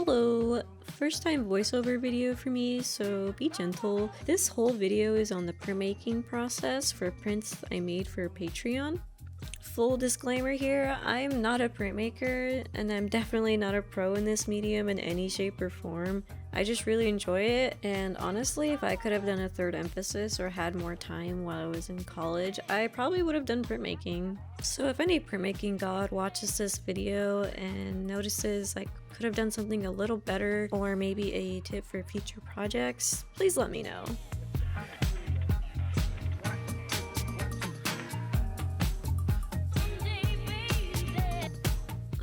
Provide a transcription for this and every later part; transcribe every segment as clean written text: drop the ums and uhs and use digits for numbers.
Hello! First time voiceover video for me, so be gentle. This whole video is on the printmaking process for prints I made for Patreon. Full disclaimer here, I'm not a printmaker, and I'm definitely not a pro in this medium in any shape or form. I just really enjoy it, and honestly, if I could have done a third emphasis or had more time while I was in college, I probably would have done printmaking. So if any printmaking god watches this video and notices I could have done something a little better, or maybe a tip for future projects, please let me know.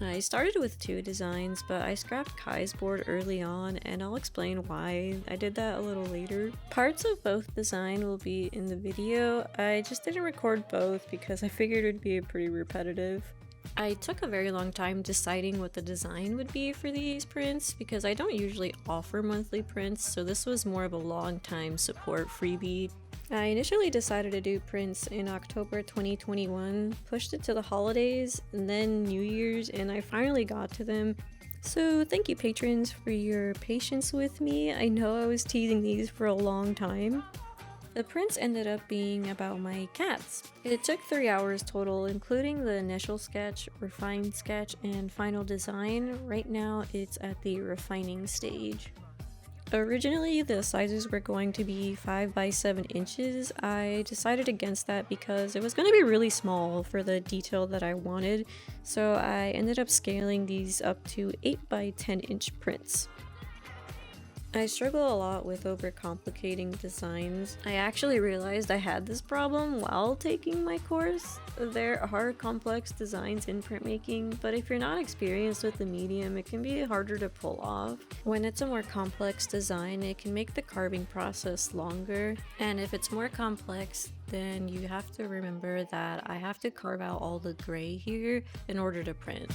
I started with 2 designs, but I scrapped Kai's board early on, and I'll explain why I did that a little later. Parts of both design will be in the video. I just didn't record both because I figured it would be pretty repetitive. I took a very long time deciding what the design would be for these prints because I don't usually offer monthly prints, so this was more of a long time support freebie. I initially decided to do prints in October 2021, pushed it to the holidays, and then New Year's, and I finally got to them. So thank you patrons for your patience with me. I know I was teasing these for a long time. The prints ended up being about my cats. It took 3 hours total, including the initial sketch, refined sketch, and final design. Right now it's at the refining stage. Originally, the sizes were going to be 5 by 7 inches. I decided against that because it was going to be really small for the detail that I wanted, so I ended up scaling these up to 8 by 10 inch prints. I struggle a lot with overcomplicating designs. I actually realized I had this problem while taking my course. There are complex designs in printmaking, but if you're not experienced with the medium, it can be harder to pull off. When it's a more complex design, it can make the carving process longer, and if it's more complex, then you have to remember that I have to carve out all the gray here in order to print.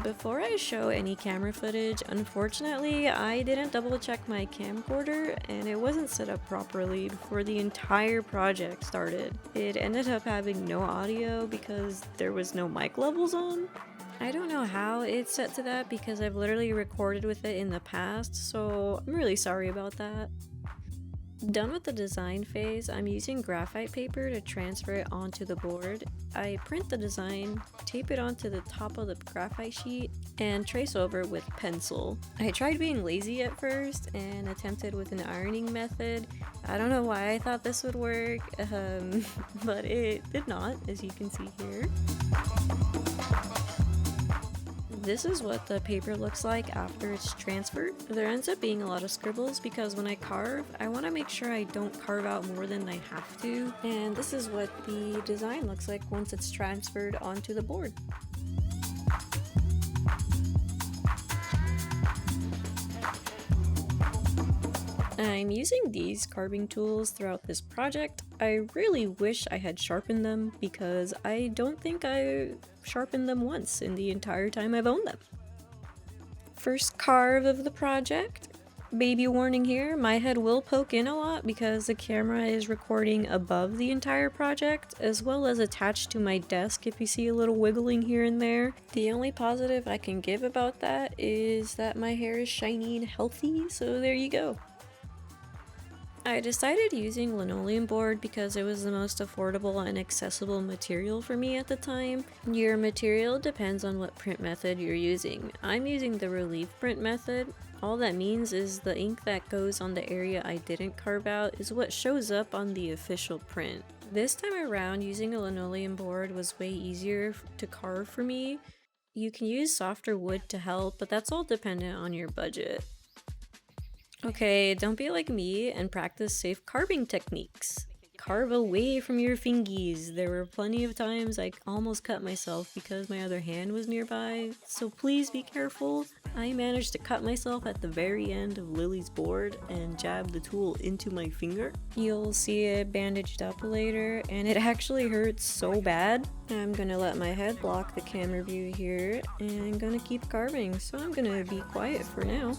Before I show any camera footage, unfortunately, I didn't double check my camcorder and it wasn't set up properly before the entire project started. It ended up having no audio because there was no mic levels on. I don't know how it's set to that because I've literally recorded with it in the past, so I'm really sorry about that. Done with the design phase, I'm using graphite paper to transfer it onto the board. I print the design, tape it onto the top of the graphite sheet, and trace over with pencil. I tried being lazy at first and attempted with an ironing method. I don't know why I thought this would work, but it did not, as you can see here. This is what the paper looks like after it's transferred. There ends up being a lot of scribbles because when I carve, I want to make sure I don't carve out more than I have to. And this is what the design looks like once it's transferred onto the board. I'm using these carving tools throughout this project. I really wish I had sharpened them because I don't think I sharpened them once in the entire time I've owned them. First carve of the project. Baby warning here, my head will poke in a lot because the camera is recording above the entire project as well as attached to my desk if you see a little wiggling here and there. The only positive I can give about that is that my hair is shiny and healthy, so there you go. I decided using linoleum board because it was the most affordable and accessible material for me at the time. Your material depends on what print method you're using. I'm using the relief print method. All that means is the ink that goes on the area I didn't carve out is what shows up on the official print. This time around, using a linoleum board was way easier to carve for me. You can use softer wood to help, but that's all dependent on your budget. Okay, don't be like me and practice safe carving techniques. Carve away from your fingies. There were plenty of times I almost cut myself because my other hand was nearby, so please be careful. I managed to cut myself at the very end of Lily's board and jab the tool into my finger. You'll see it bandaged up later, and it actually hurts so bad. I'm gonna let my head block the camera view here, and I'm gonna keep carving, so I'm gonna be quiet for now.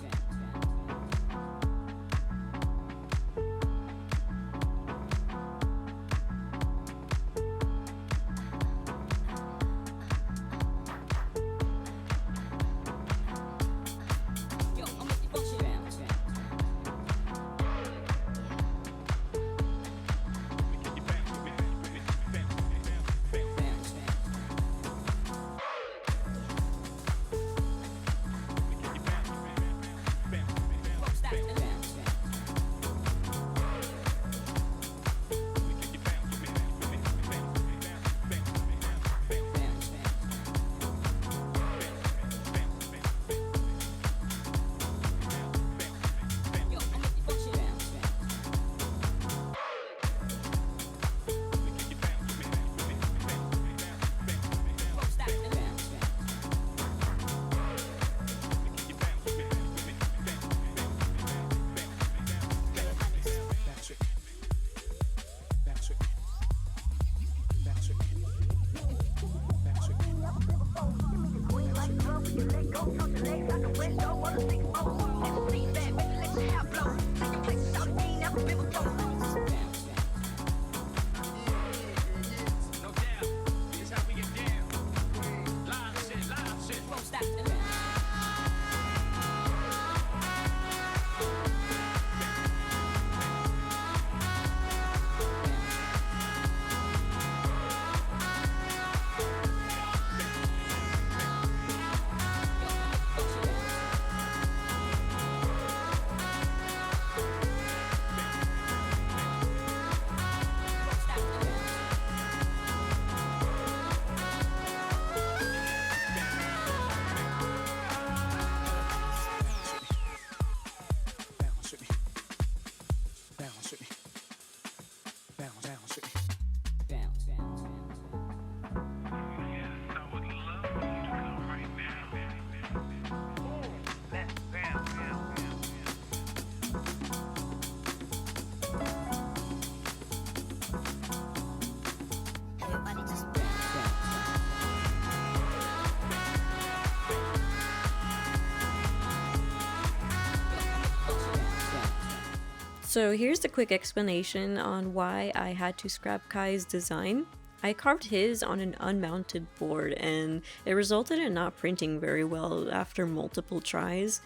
So here's the quick explanation on why I had to scrap Kai's design. I carved his on an unmounted board and it resulted in not printing very well after multiple tries.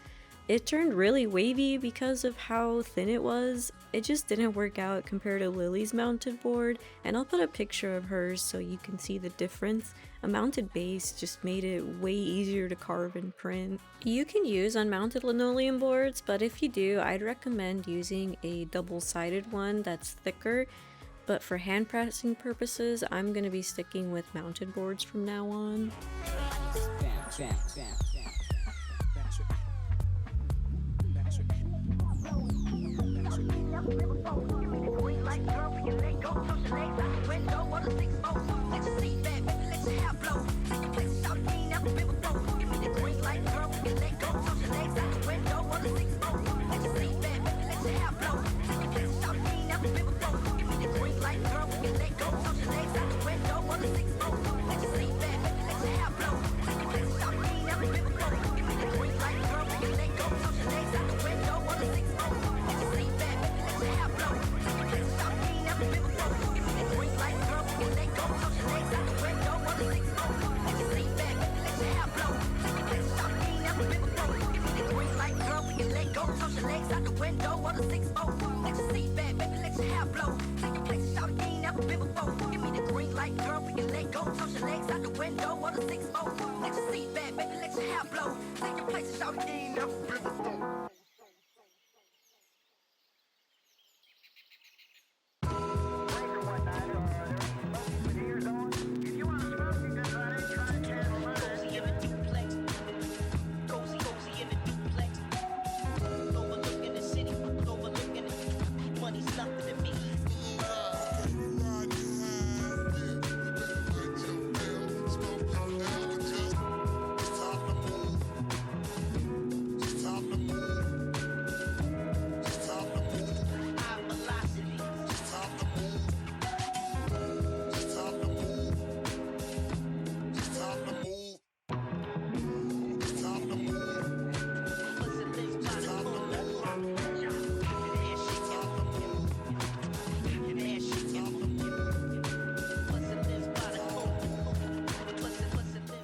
It turned really wavy because of how thin it was. It just didn't work out compared to Lily's mounted board, and I'll put a picture of hers so you can see the difference. A mounted base just made it way easier to carve and print. You can use unmounted linoleum boards, but if you do, I'd recommend using a double-sided one that's thicker. But for hand pressing purposes, I'm going to be sticking with mounted boards from now on.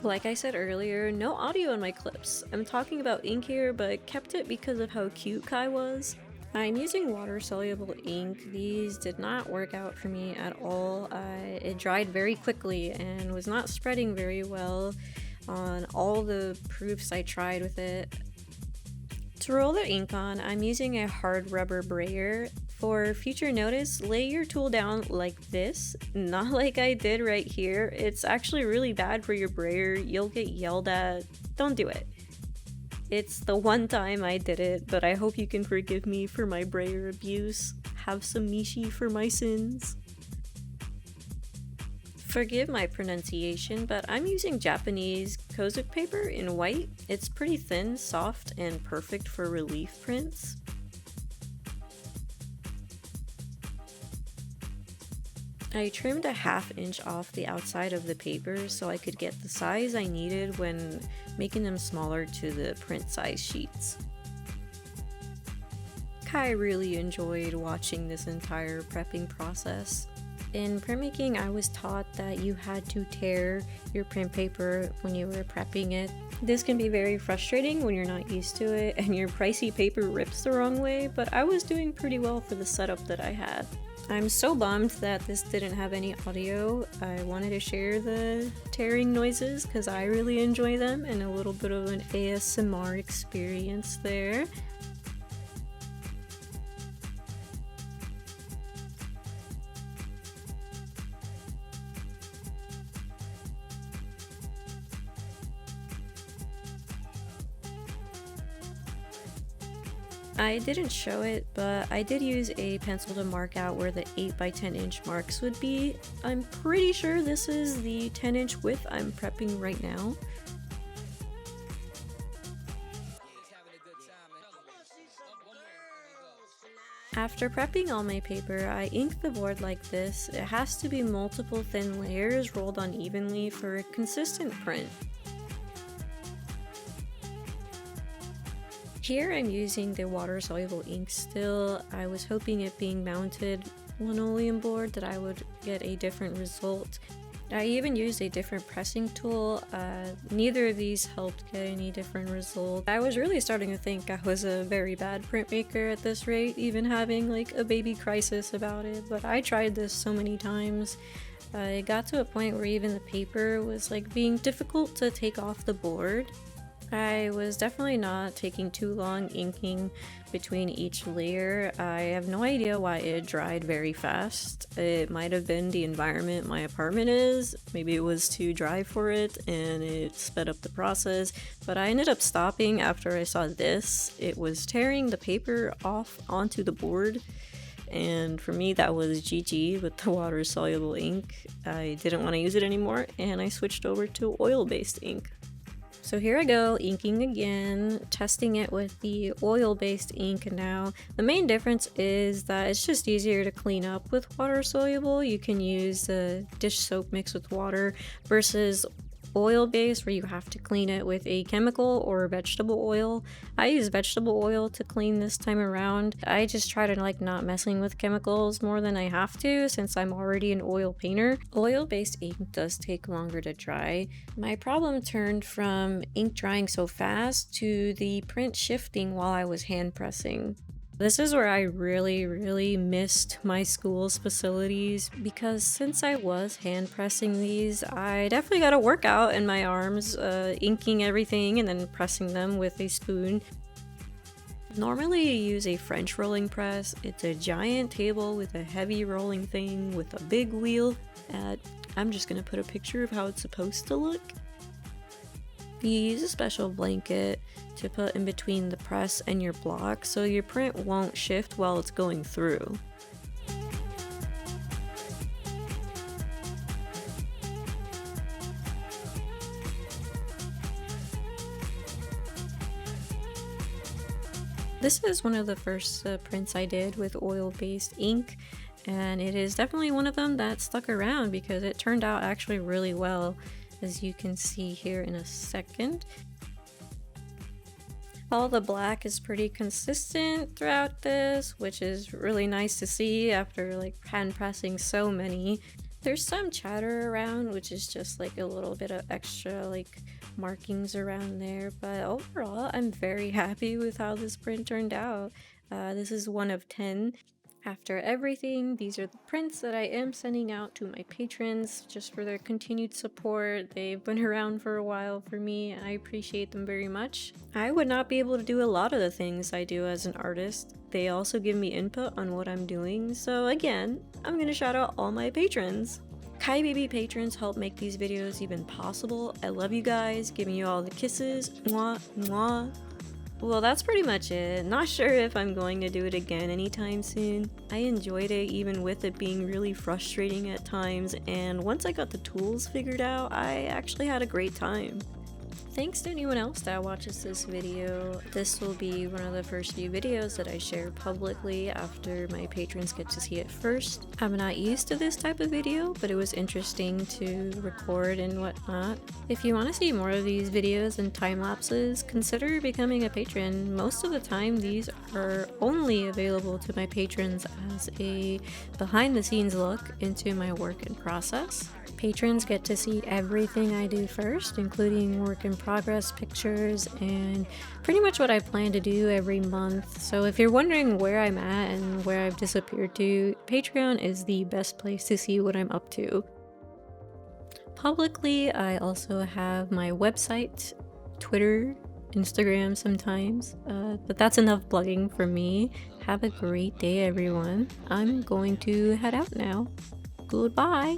Like I said earlier, no audio in my clips. I'm talking about ink here, but kept it because of how cute Kai was. I'm using water-soluble ink. These did not work out for me at all. It dried very quickly and was not spreading very well on all the proofs I tried with it. To roll the ink on, I'm using a hard rubber brayer. For future notice, lay your tool down like this, not like I did right here. It's actually really bad for your brayer. You'll get yelled at. Don't do it. It's the one time I did it, but I hope you can forgive me for my brayer abuse. Have some mishi for my sins. Forgive my pronunciation, but I'm using Japanese kozuku paper in white. It's pretty thin, soft, and perfect for relief prints. I trimmed a ½ inch off the outside of the paper so I could get the size I needed when making them smaller to the print size sheets. Kai really enjoyed watching this entire prepping process. In printmaking, I was taught that you had to tear your print paper when you were prepping it. This can be very frustrating when you're not used to it and your pricey paper rips the wrong way, but I was doing pretty well for the setup that I had. I'm so bummed that this didn't have any audio. I wanted to share the tearing noises because I really enjoy them and a little bit of an ASMR experience there. I didn't show it, but I did use a pencil to mark out where the 8 by 10 inch marks would be. I'm pretty sure this is the 10 inch width I'm prepping right now. After prepping all my paper, I ink the board like this. It has to be multiple thin layers rolled unevenly for a consistent print. Here I'm using the water-soluble ink still. I was hoping it being mounted linoleum board that I would get a different result. I even used a different pressing tool. Neither of these helped get any different result. I was really starting to think I was a very bad printmaker at this rate, even having like a baby crisis about it, but I tried this so many times. It got to a point where even the paper was like being difficult to take off the board. I was definitely not taking too long inking between each layer. I have no idea why it dried very fast. It might have been the environment my apartment is. Maybe it was too dry for it and it sped up the process, but I ended up stopping after I saw this. It was tearing the paper off onto the board. And for me, that was GG with the water soluble ink. I didn't want to use it anymore and I switched over to oil-based ink. So here I go, inking again, testing it with the oil-based ink now. The main difference is that it's just easier to clean up with water soluble. You can use the dish soap mixed with water versus oil-based where you have to clean it with a chemical or vegetable oil. I use vegetable oil to clean this time around. I just try to like not messing with chemicals more than I have to since I'm already an oil painter. Oil-based ink does take longer to dry. My problem turned from ink drying so fast to the print shifting while I was hand pressing. This is where I really missed my school's facilities because since I was hand pressing these, I definitely got a workout in my arms, inking everything and then pressing them with a spoon. Normally you use a French rolling press. It's a giant table with a heavy rolling thing with a big wheel. I'm just gonna put a picture of how it's supposed to look. You use a special blanket to put in between the press and your block so your print won't shift while it's going through. This is one of the first prints I did with oil-based ink, and it is definitely one of them that stuck around because it turned out actually really well, as you can see here in a second. All the black is pretty consistent throughout this, which is really nice to see after like hand pressing so many. There's some chatter around, which is just like a little bit of extra like markings around there, but overall I'm very happy with how this print turned out. This is 1 of 10. After everything, these are the prints that I am sending out to my patrons just for their continued support. They've been around for a while for me and I appreciate them very much. I would not be able to do a lot of the things I do as an artist. They also give me input on what I'm doing, so again, I'm gonna shout out all my patrons. Kai Baby patrons help make these videos even possible. I love you guys, giving you all the kisses. Mwah, mwah. Well, that's pretty much it. Not sure if I'm going to do it again anytime soon. I enjoyed it even with it being really frustrating at times, and once I got the tools figured out, I actually had a great time. Thanks to anyone else that watches this video. This will be one of the first few videos that I share publicly after my patrons get to see it first. I'm not used to this type of video, but it was interesting to record and whatnot. If you want to see more of these videos and time lapses, consider becoming a patron. Most of the time these are only available to my patrons as a behind the scenes look into my work and process. Patrons get to see everything I do first, including work in progress pictures and pretty much what I plan to do every month. So if you're wondering where I'm at and where I've disappeared to, Patreon is the best place to see what I'm up to. Publicly, I also have my website, Twitter, Instagram sometimes, but that's enough plugging for me. Have a great day, everyone. I'm going to head out now. Goodbye!